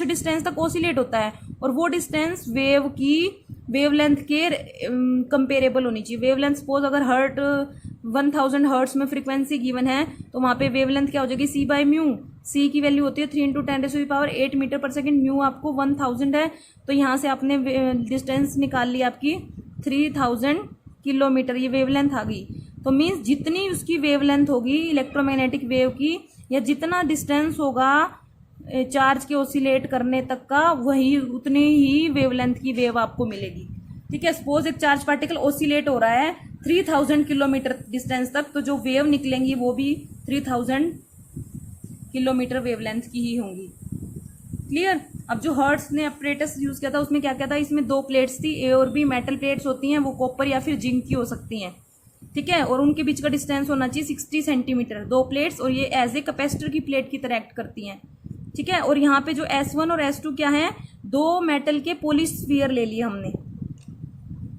Distance तक oscillate होता है, और वो डिस्टेंस वेव की वेवलेंथ के कंपेरेबल होनी चाहिए। वेवलेंथ सपोज अगर 1000 हर्ट्स में फ्रीक्वेंसी गिवन है तो वहाँ पे वेवलेंथ क्या हो जाएगी, सी बाई म्यू। सी की वैल्यू होती है 3 × 10⁸ मीटर पर सेकेंड, म्यू आपको 1000 है, तो यहाँ से आपने डिस्टेंस निकाल ली आपकी 3000 किलोमीटर, ये वेवलेंथ आ गई। तो मीन्स जितनी उसकी वेवलेंथ होगी इलेक्ट्रोमैग्नेटिक वेव की, या जितना डिस्टेंस होगा चार्ज के ओसिलेट करने तक का, वही उतनी ही वेवलेंथ की वेव आपको मिलेगी। ठीक है, सपोज एक चार्ज पार्टिकल ओसिलेट हो रहा है 3000 किलोमीटर डिस्टेंस तक, तो जो वेव निकलेंगी वो भी 3000 किलोमीटर वेवलेंथ की ही होंगी। क्लियर। अब जो हर्ट्स ने अपरेटस यूज किया था उसमें क्या क्या था, इसमें 2 प्लेट्स थी, ए और बी मेटल प्लेट्स होती हैं, वो कॉपर या फिर जिंक की हो सकती हैं। ठीक है, और उनके बीच का डिस्टेंस होना चाहिए 60 सेंटीमीटर, 2 प्लेट्स, और ये एज ए कैपेसिटर की प्लेट की तरह एक्ट करती हैं। ठीक है, और यहाँ पे जो S1 और S2 क्या है, 2 मेटल के पॉलीस्फीयर ले लिए हमने।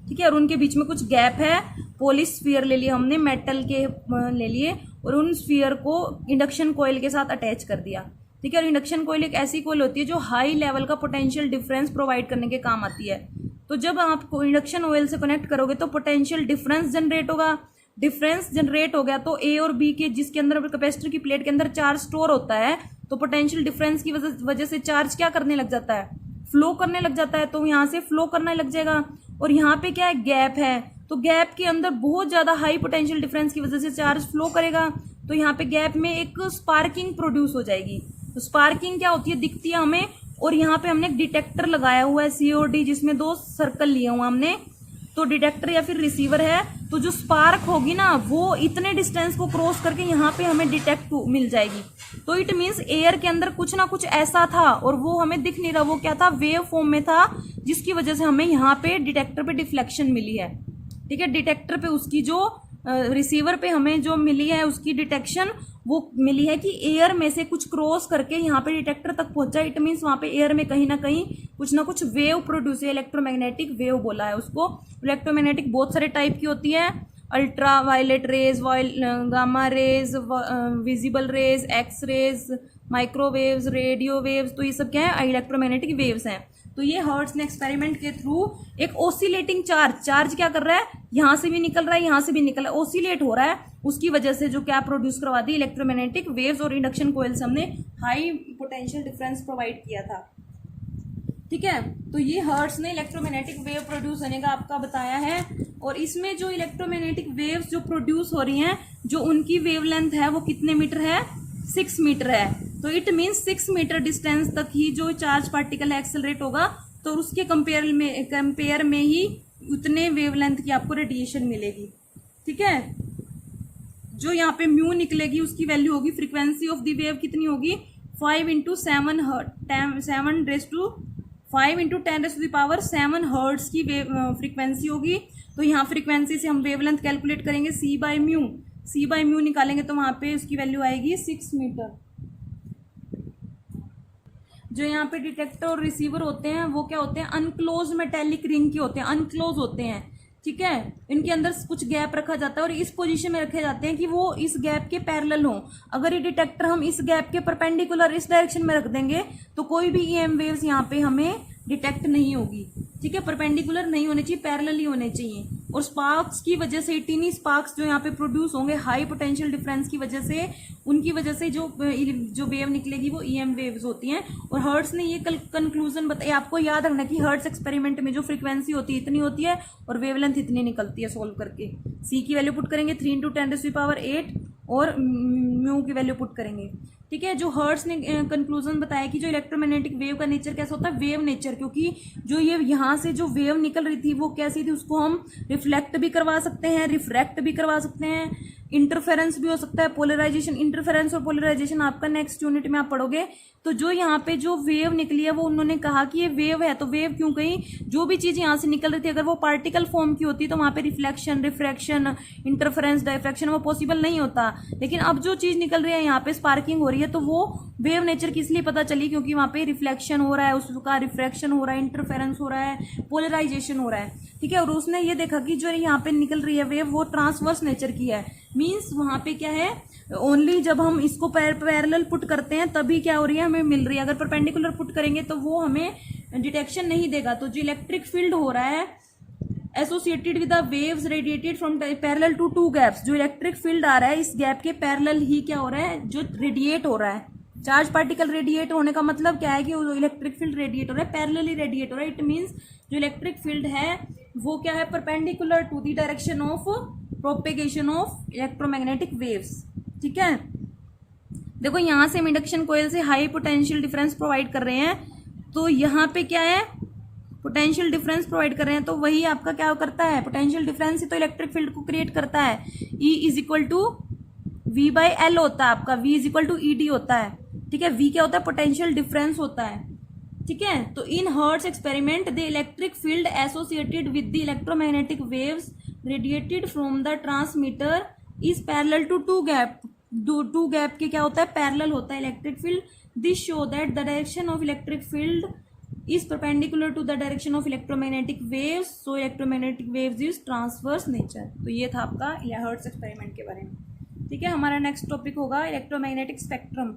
ठीक है, और उनके बीच में कुछ गैप है, पॉलीस्फीयर ले लिए हमने, मेटल के ले लिए, और उन स्फीयर को इंडक्शन कॉइल के साथ अटैच कर दिया। ठीक है, और इंडक्शन कॉइल एक ऐसी कॉइल होती है जो हाई लेवल का पोटेंशियल डिफरेंस प्रोवाइड करने के काम आती है। तो जब आप इंडक्शन ऑयल से कनेक्ट करोगे तो पोटेंशियल डिफरेंस जनरेट होगा। डिफरेंस जनरेट हो गया तो ए और बी के, जिसके अंदर कैपेसिटर की प्लेट के अंदर चार्ज स्टोर होता है, तो पोटेंशियल डिफरेंस की वजह से चार्ज क्या करने लग जाता है, फ्लो करने लग जाता है, तो यहाँ से फ्लो करने लग जाएगा। और यहाँ पे क्या है, गैप है, तो गैप के अंदर बहुत ज्यादा हाई पोटेंशियल डिफरेंस की वजह से चार्ज फ्लो करेगा, तो यहाँ पे गैप में एक स्पार्किंग प्रोड्यूस हो जाएगी। तो स्पार्किंग क्या होती है, दिखती है हमें, और यहाँ पे हमने एक डिटेक्टर लगाया हुआ है COD, जिसमें 2 सर्कल लिए हुआ हमने, तो डिटेक्टर या फिर रिसीवर है, तो जो स्पार्क होगी ना वो इतने डिस्टेंस को क्रॉस करके यहाँ पे हमें डिटेक्ट मिल जाएगी। तो इट मीन्स एयर के अंदर कुछ ना कुछ ऐसा था और वो हमें दिख नहीं रहा, वो क्या था, वेव फॉर्म में था, जिसकी वजह से हमें यहाँ पे डिटेक्टर पे डिफ्लेक्शन मिली है। ठीक है, डिटेक्टर पे उसकी जो रिसीवर पे हमें जो मिली है उसकी डिटेक्शन, वो मिली है कि एयर में से कुछ क्रॉस करके यहाँ पे डिटेक्टर तक पहुंचा। इट मीन्स वहां पे एयर में कहीं ना कुछ वेव प्रोड्यूस है, इलेक्ट्रोमैग्नेटिक वेव बोला है उसको। इलेक्ट्रोमैग्नेटिक बहुत सारे टाइप की होती है, ultra violet rays, gamma rays, visible rays, X rays, microwaves, radio waves, तो ये सब क्या है, इलेक्ट्रोमैग्नेटिक वेव्स हैं। तो ये हर्ट्ज ने एक्सपेरिमेंट के थ्रू एक ओसिलेटिंग चार्ज क्या कर रहा है, यहां से भी निकल रहा है, यहां से भी निकल रहा है, ओसिलेट हो रहा है, उसकी वजह से जो क्या प्रोड्यूस करवा दी, इलेक्ट्रोमैग्नेटिक वेव्स, और इंडक्शन कोयल से हमने हाई पोटेंशियल डिफरेंस प्रोवाइड किया था। ठीक है, तो ये हर्ट्ज ने इलेक्ट्रोमैग्नेटिक वेव प्रोड्यूस होने का आपका बताया है। और इसमें जो इलेक्ट्रोमैग्नेटिक वेव्स जो प्रोड्यूस हो रही हैं, जो उनकी वेवलेंथ है वो कितने मीटर है, 6 मीटर है। तो इट मीन्स 6 मीटर डिस्टेंस तक ही जो चार्ज पार्टिकल एक्सेलरेट होगा, तो उसके कंपेयर में ही उतने वेवलेंथ की आपको रेडिएशन मिलेगी। ठीक है, जो यहाँ पे म्यू निकलेगी उसकी वैल्यू होगी, फ्रीक्वेंसी ऑफ द वेव कितनी होगी, 5 × 10⁻7 हर्ट्ज की फ्रीक्वेंसी होगी। तो यहाँ फ्रीक्वेंसी से हम वेवलेंथ कैलकुलेट करेंगे, C बाई म्यू निकालेंगे तो वहां पे उसकी वैल्यू आएगी 6 मीटर। जो यहाँ पे डिटेक्टर और रिसीवर होते हैं वो क्या होते हैं, अनक्लोज मेटेलिक रिंग के होते हैं, अनक्लोज होते हैं। ठीक है, इनके अंदर कुछ गैप रखा जाता है और इस पोजीशन में रखे जाते हैं कि वो इस गैप के पैरेलल हो। अगर ये डिटेक्टर हम इस गैप के परपेंडिकुलर इस डायरेक्शन में रख देंगे तो कोई भी EM वेव्स यहाँ पे हमें डिटेक्ट नहीं होगी। ठीक है, परपेंडिकुलर नहीं होने चाहिए, पैरेलल ही होने चाहिए। और स्पार्क्स की वजह से, टीनी स्पार्क्स जो यहाँ पे प्रोड्यूस होंगे हाई पोटेंशियल डिफरेंस की वजह से, उनकी वजह से जो वेव निकलेगी वो EM वेव्स होती हैं। और हर्ट्ज ने ये कंक्लूजन बताया, आपको याद रखना कि हर्ट्ज एक्सपेरिमेंट में जो फ्रीक्वेंसी होती है इतनी होती है और वेवलेंथ इतनी निकलती है। सोल्व करके C की वैल्यू पुट करेंगे 3 × 10⁸ और म्यू की वैल्यू पुट करेंगे। ठीक है, जो हर्ट्ज ने कंक्लूजन बताया कि जो इलेक्ट्रोमैग्नेटिक वेव का नेचर कैसा होता है, वेव नेचर, क्योंकि जो ये यहाँ से जो वेव निकल रही थी वो कैसी थी, उसको हम रिफ्लेक्ट भी करवा सकते हैं, रिफ्रैक्ट भी करवा सकते हैं, इंटरफेरेंस भी हो सकता है, पोलराइजेशन, इंटरफेरेंस और पोलराइजेशन आपका नेक्स्ट यूनिट में आप पढ़ोगे। तो जो यहाँ पे जो वेव निकली है वो उन्होंने कहा कि ये वेव है, तो वेव क्यों कही, जो भी चीज यहाँ से निकल रही थी अगर वो पार्टिकल फॉर्म की होती तो वहां पे रिफ्लेक्शन, रिफ्रैक्शन, इंटरफेरेंस, डायफ्रैक्शन वो पॉसिबल नहीं होता। लेकिन अब जो चीज निकल रही है यहाँ पे स्पार्किंग हो रही है, तो वो वेव नेचर किस लिए पता चली, क्योंकि वहाँ पे रिफ्लेक्शन हो रहा है, उसका रिफ्रैक्शन हो रहा है, इंटरफेरेंस हो रहा है, पोलराइजेशन हो रहा है, ठीक है। और उसने ये देखा कि जो यहाँ पे निकल रही है वेव वो ट्रांसवर्स नेचर की है, मीन्स वहाँ पे क्या है, ओनली जब हम इसको पैरेलल पुट करते हैं तभी क्या हो रही है, हमें मिल रही है। अगर परपेंडिकुलर पुट करेंगे तो वो हमें डिटेक्शन नहीं देगा। तो जो इलेक्ट्रिक फील्ड हो रहा है associated with the waves radiated from parallel to two gaps, जो इलेक्ट्रिक फील्ड आ रहा है इस गैप के पैरेलल ही क्या हो रहा है, जो रेडिएट हो रहा है। चार्ज पार्टिकल रेडिएट होने का मतलब क्या है कि इलेक्ट्रिक फील्ड रेडिएट हो रहा है, पैरेलली रेडिएट हो रहा है। इट मीन्स जो इलेक्ट्रिक फील्ड है वो क्या है, perpendicular to the direction of propagation of electromagnetic waves, ठीक है। देखो यहां से हम इंडक्शन कोयल से हाई पोटेंशियल डिफरेंस प्रोवाइड कर रहे हैं, तो यहाँ पे क्या है, पोटेंशियल डिफरेंस प्रोवाइड कर रहे हैं, तो वही आपका क्या करता है, पोटेंशियल डिफरेंस ही तो इलेक्ट्रिक फील्ड को क्रिएट करता है। E is equal to V by L होता है आपका, V is equal to ED होता है, ठीक है। V क्या होता है, पोटेंशियल डिफरेंस होता है, ठीक है। तो in Hertz experiment the electric field associated with the electromagnetic waves radiated from the transmitter is parallel to to gap, to gap के क्या होता है, पैरेलल होता है electric field. This show that the direction of electric field is perpendicular to the direction of electromagnetic waves, so electromagnetic waves is transverse nature। तो ये था आपका हर्ट्ज एक्सपेरिमेंट के बारे में, ठीक है। हमारा नेक्स्ट टॉपिक होगा इलेक्ट्रोमैग्नेटिक स्पेक्ट्रम।